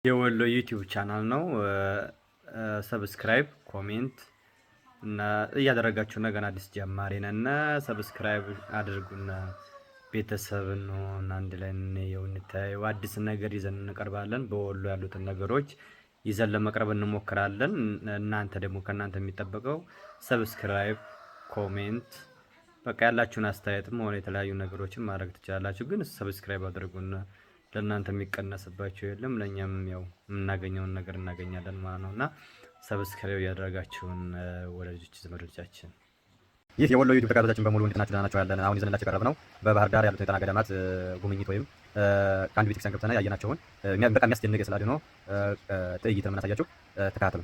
የወሎ ዩቲዩብ ቻናል ነው። ሰብስክራይብ ኮሜንት እና እያደረጋችሁ ገና አዲስ ጀማሪ ነን። ሰብስክራይብ አድርጉና ቤተሰብን ነው አንድ ላይ ነው እንታየው። አዲስ ነገር ይዘን እንቀርባለን። በወሎ ያሉትን ነገሮች ይዘን ለመቅረብ እንሞክራለን። እናንተ ደግሞ ከእናንተ የሚጠበቀው ሰብስክራይብ ኮሜንት፣ በቃ ያላችሁን አስተያየትም ሆነ የተለያዩ ነገሮችን ማድረግ ትችላላችሁ። ግን ሰብስክራይብ አድርጉና ለእናንተ የሚቀነስባችሁ የለም፣ ለእኛም ያው የምናገኘውን ነገር እናገኛለን ማለት ነው። እና ሰብስክራይብ ያደረጋችሁን ወዳጆች ዘመዶቻችን፣ ይህ የወሎ ዩቲዩብ ተከታታዮቻችን በሙሉ እንድናችሁ ደህና ናችሁ ያለን። አሁን ይዘንላችሁ የቀረብ ነው በባህር ዳር ያሉትን የጤና ገዳማት ጉብኝት ወይም ከአንድ ቤተክርስቲያን ገብተን ያየናቸውን በጣም የሚያስደንቅ የስዕል አድኖ ትዕይንት ነው የምናሳያችሁ። ተከታተሉ።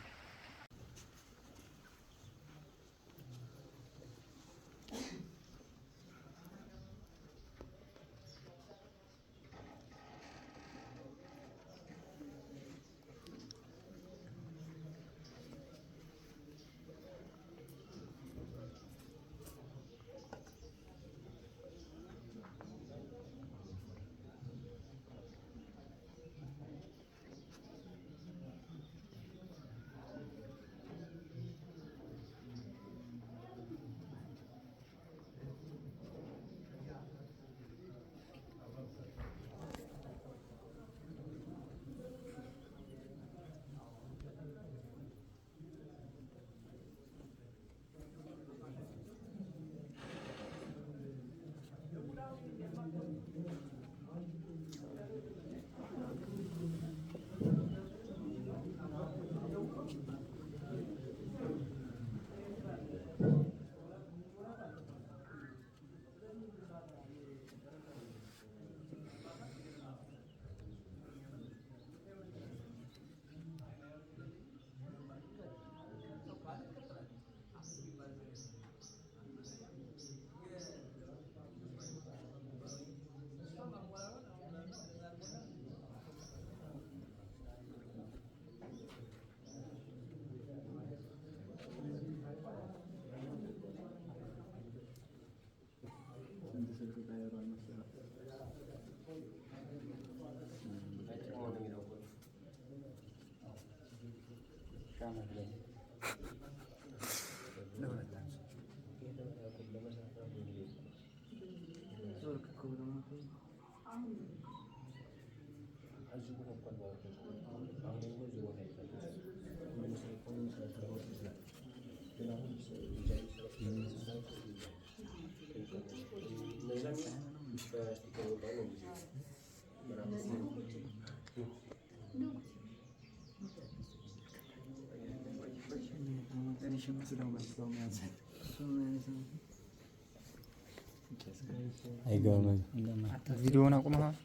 ቪዲዮውን አቁመሃል?